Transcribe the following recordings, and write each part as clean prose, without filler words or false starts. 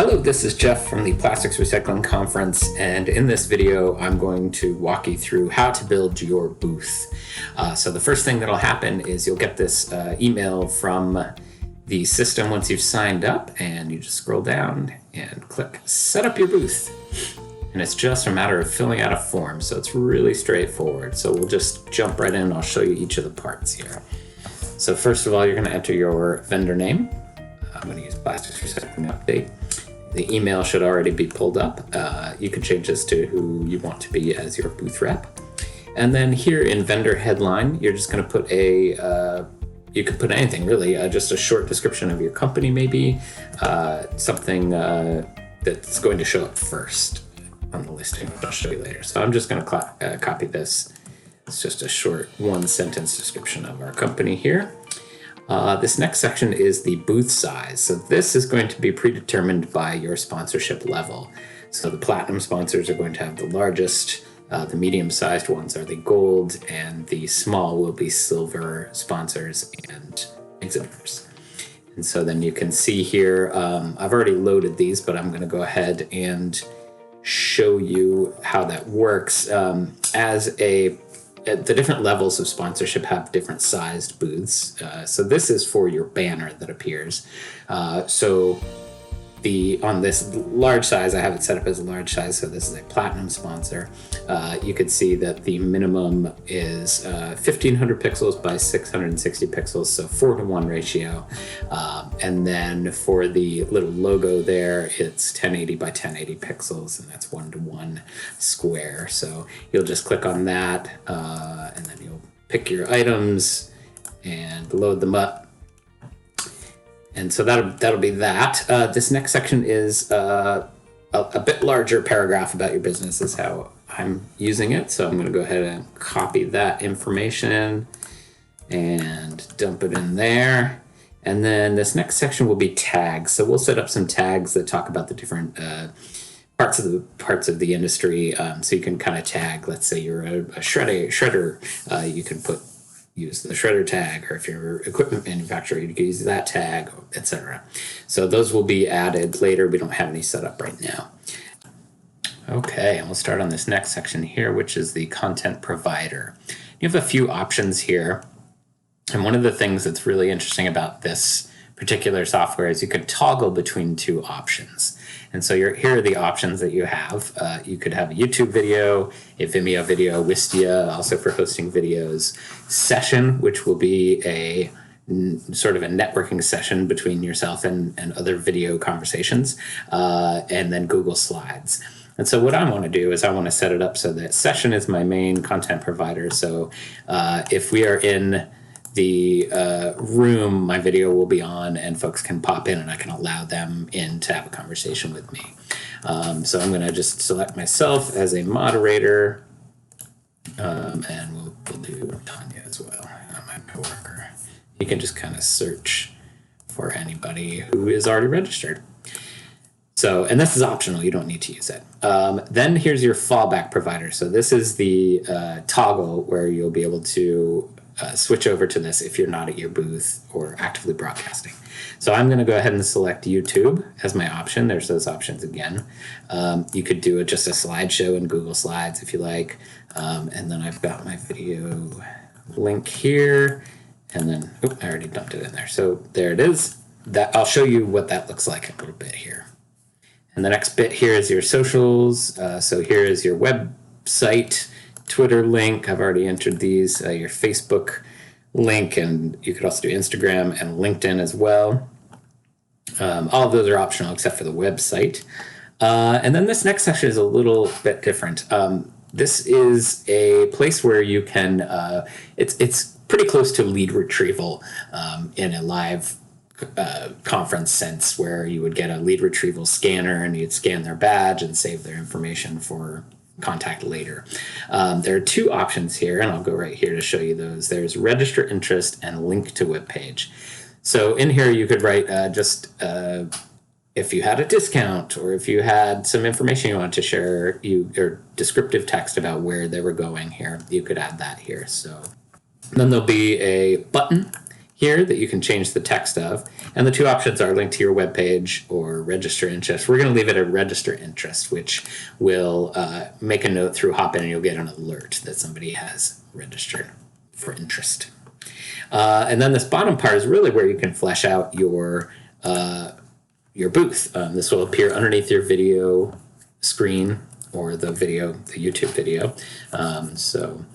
Hello, this is Jeff from the Plastics Recycling Conference, and in this video I'm going to walk you through how to build your booth. So the first thing that'll happen is you'll get this email from the system once you've signed up, and you just scroll down and click Set Up Your Booth. And it's just a matter of filling out a form, so it's really straightforward. So we'll just jump right in and I'll show you each of the parts here. So first of all, you're going to enter your vendor name. I'm going to use Plastics Recycling Update. The email should already be pulled up. You can change this to who you want to be as your booth rep. And then here in vendor headline, you're just going to put you could put anything really, just a short description of your company maybe, something that's going to show up first on the listing, which I'll show you later. So I'm just going to copy this. It's just a short one-sentence description of our company here. This next section is the booth size. So this is going to be predetermined by your sponsorship level. So the platinum sponsors are going to have the largest, the medium-sized ones are the gold, and the small will be silver sponsors and exhibitors. And so then you can see here, I've already loaded these, but I'm going to go ahead and show you how that works. The different levels of sponsorship have different sized booths. So this is for your banner that appears. On this large size, I have it set up as a large size, so this is a platinum sponsor. You could see that the minimum is 1500 pixels by 660 pixels, so 4:1 ratio. And then for the little logo there, it's 1080 by 1080 pixels, and that's 1:1 square. So you'll just click on that, and then you'll pick your items and load them up. And so that'll be that. This next section is a bit larger paragraph about your business is how I'm using it. So I'm going to go ahead and copy that information and dump it in there. And then this next section will be tags. So we'll set up some tags that talk about the different parts of the industry. So you can kind of tag, let's say you're a shredder, you can use the shredder tag, or if you're an equipment manufacturer, you can use that tag, etc. So those will be added later. We don't have any set up right now. Okay, and we'll start on this next section here, which is the content provider. You have a few options here. And one of the things that's really interesting about this particular software is you could toggle between two options. And so here are the options that you have. You could have a YouTube video, a Vimeo video, Wistia, also for hosting videos, session, which will be a sort of a networking session between yourself and other video conversations, and then Google Slides. And so what I want to do is I want to set it up so that session is my main content provider. So if we are in the room, my video will be on and folks can pop in and I can allow them in to have a conversation with me. So I'm going to just select myself as a moderator, and we'll do Tanya as well, my coworker. You can just kind of search for anybody who is already registered. So, and this is optional, you don't need to use it. Then here's your fallback provider. So this is the toggle where you'll be able to switch over to this if you're not at your booth or actively broadcasting. So I'm going to go ahead and select YouTube as my option. There's those options again. You could do just a slideshow in Google Slides if you like. And then I've got my video link here. And then, I already dumped it in there. So there it is. I'll show you what that looks like a little bit here. And the next bit here is your socials. So here is your website, Twitter link. I've already entered these, your Facebook link, and you could also do Instagram and LinkedIn as well. All of those are optional except for the website. And then this next section is a little bit different. This is a place where you can, it's pretty close to lead retrieval in a live conference sense, where you would get a lead retrieval scanner and you'd scan their badge and save their information for contact later. There are two options here, and I'll go right here to show you those. There's register interest and link to web page. So in here you could write if you had a discount, or if you had some information you wanted to share, or descriptive text about where they were going here, you could add that here. So then there'll be a button here that you can change the text of. And the two options are link to your webpage or register interest. We're going to leave it at register interest, which will make a note through Hopin and you'll get an alert that somebody has registered for interest. And then this bottom part is really where you can flesh out your booth. This will appear underneath your video screen or the YouTube video. So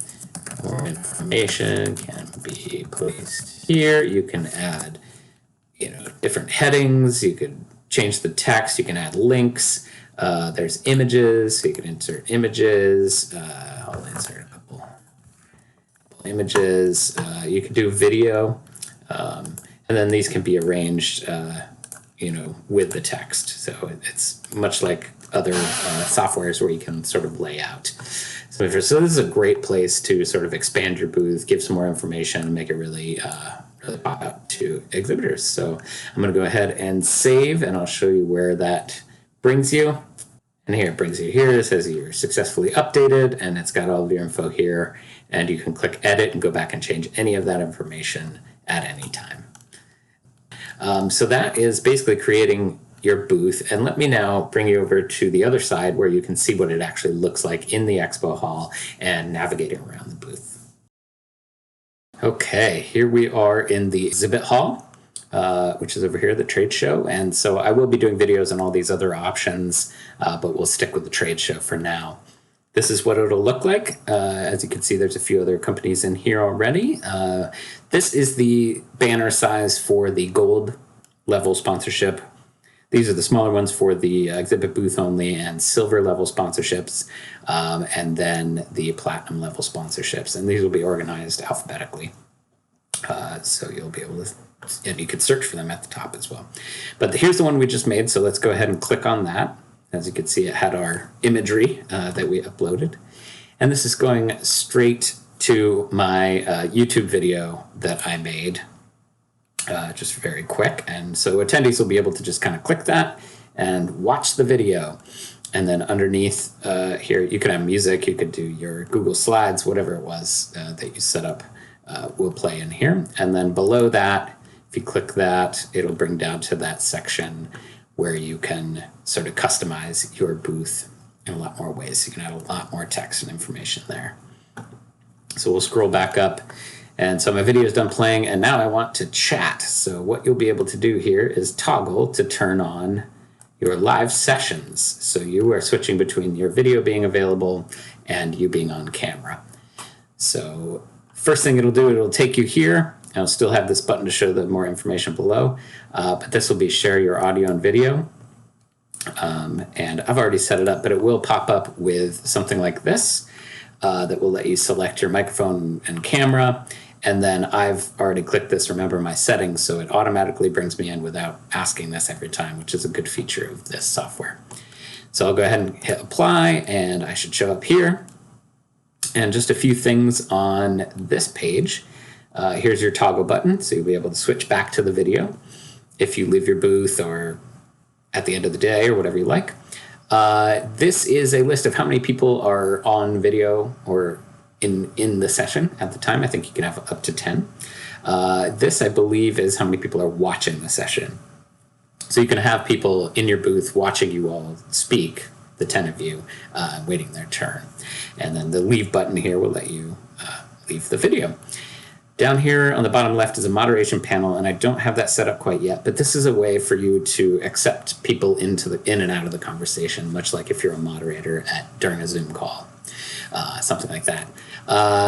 more information can be placed here. You can add, different headings. You could change the text. You can add links. There's images, so you can insert images. I'll insert a couple images. You can do video, and then these can be arranged, with the text. So it's much like other softwares where you can sort of lay out. So this is a great place to sort of expand your booth, give some more information, and make it really pop out to exhibitors. So I'm going to go ahead and save, and I'll show you where that brings you. And here it brings you here. It says you're successfully updated, and it's got all of your info here. And you can click edit and go back and change any of that information at any time. So that is basically creating your booth. And let me now bring you over to the other side where you can see what it actually looks like in the expo hall and navigating around the booth. Okay, here we are in the exhibit hall, which is over here, the trade show. And so I will be doing videos on all these other options, but we'll stick with the trade show for now. This is what it'll look like. As you can see, there's a few other companies in here already. This is the banner size for the gold level sponsorship. These are the smaller ones for the exhibit booth only and silver level sponsorships, and then the platinum level sponsorships. And these will be organized alphabetically. So you'll be able to, and you could search for them at the top as well. But here's the one we just made. So let's go ahead and click on that. As you can see, it had our imagery that we uploaded. And this is going straight to my YouTube video that I made. Just very quick. And so attendees will be able to just kind of click that and watch the video. And then underneath here, you could have music, you could do your Google Slides, whatever it was that you set up will play in here. And then below that, if you click that, it'll bring down to that section where you can sort of customize your booth in a lot more ways. You can add a lot more text and information there. So we'll scroll back up. And so my video is done playing, and now I want to chat. So what you'll be able to do here is toggle to turn on your live sessions. So you are switching between your video being available and you being on camera. So first thing it'll do, it'll take you here. I'll still have this button to show the more information below, but this will be share your audio and video. And I've already set it up, but it will pop up with something like this. That will let you select your microphone and camera. And then I've already clicked this, remember my settings, so it automatically brings me in without asking this every time, which is a good feature of this software. So I'll go ahead and hit apply, and I should show up here. And just a few things on this page. Here's your toggle button, so you'll be able to switch back to the video if you leave your booth or at the end of the day or whatever you like. This is a list of how many people are on video or in the session at the time. I think you can have up to 10. This, I believe, is how many people are watching the session. So you can have people in your booth watching you all speak, the 10 of you, waiting their turn. And then the leave button here will let you leave the video. Down here on the bottom left is a moderation panel, and I don't have that set up quite yet, but this is a way for you to accept people in and out of the conversation, much like if you're a moderator during a Zoom call, something like that.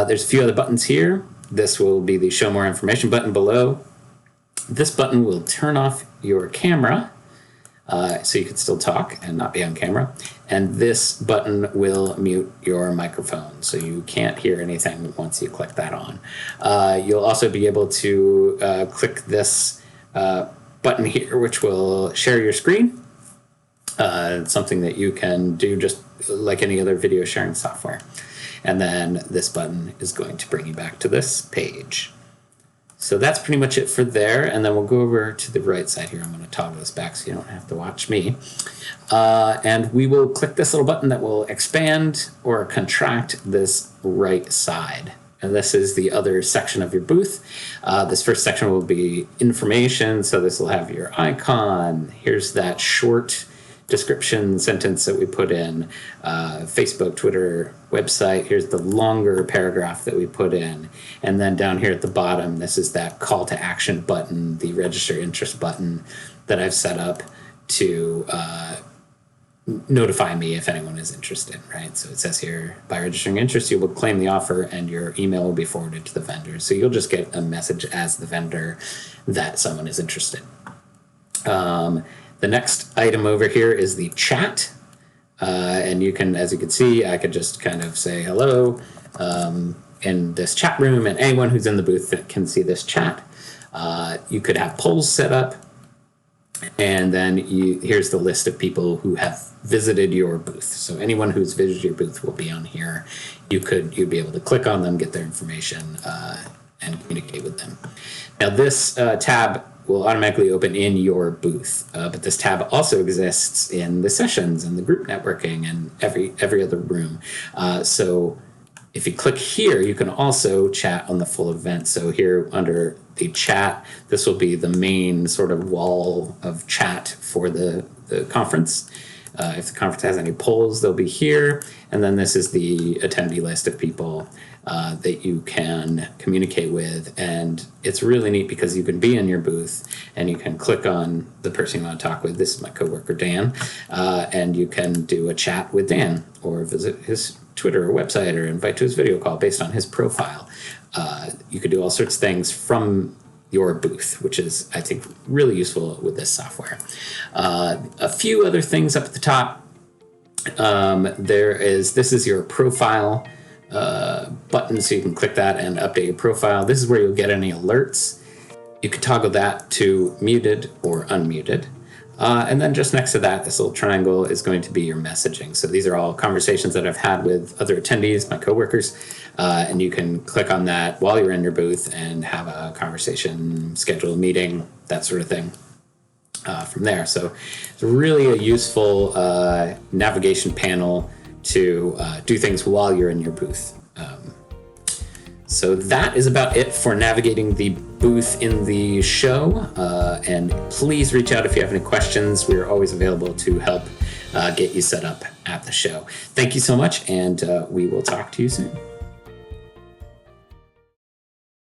There's a few other buttons here. This will be the show more information button below. This button will turn off your camera, so you can still talk and not be on camera. And this button will mute your microphone, so you can't hear anything once you click that on. You'll also be able to click this button here, which will share your screen. It's something that you can do just like any other video sharing software. And then this button is going to bring you back to this page. So that's pretty much it for there, and then we'll go over to the right side here. I'm going to toggle this back so you don't have to watch me. And we will click this little button that will expand or contract this right side. And this is the other section of your booth. This first section will be information. So this will have your icon. Here's that short description sentence that we put in, Facebook, Twitter, website. Here's the longer paragraph that we put in. And then down here at the bottom, this is that call to action button, the register interest button that I've set up to notify me if anyone is interested, right? So it says here, by registering interest, you will claim the offer and your email will be forwarded to the vendor. So you'll just get a message as the vendor that someone is interested. The next item over here is the chat. And you can, as you can see, I could just kind of say hello in this chat room, and anyone who's in the booth can see this chat. You could have polls set up, and then here's the list of people who have visited your booth. So anyone who's visited your booth will be on here. You'd be able to click on them, get their information, and communicate with them. Now this tab will automatically open in your booth, but this tab also exists in the sessions and the group networking and every other room. So if you click here, you can also chat on the full event. So here under the chat, this will be the main sort of wall of chat for the conference. If the conference has any polls, they'll be here. And then this is the attendee list of people that you can communicate with. And it's really neat because you can be in your booth and you can click on the person you want to talk with. This is my coworker, Dan. And you can do a chat with Dan or visit his Twitter or website or invite to his video call based on his profile. You could do all sorts of things from your booth, which is, I think, really useful with this software. A few other things up at the top. This is your profile button, so you can click that and update your profile. This is where you'll get any alerts. You can toggle that to muted or unmuted. And then just next to that, this little triangle is going to be your messaging. So these are all conversations that I've had with other attendees, my coworkers, and you can click on that while you're in your booth and have a conversation, schedule a meeting, that sort of thing from there. So it's really a useful navigation panel to do things while you're in your booth. So that is about it for navigating the booth in the show. And please reach out if you have any questions. We are always available to help get you set up at the show. Thank you so much, and we will talk to you soon.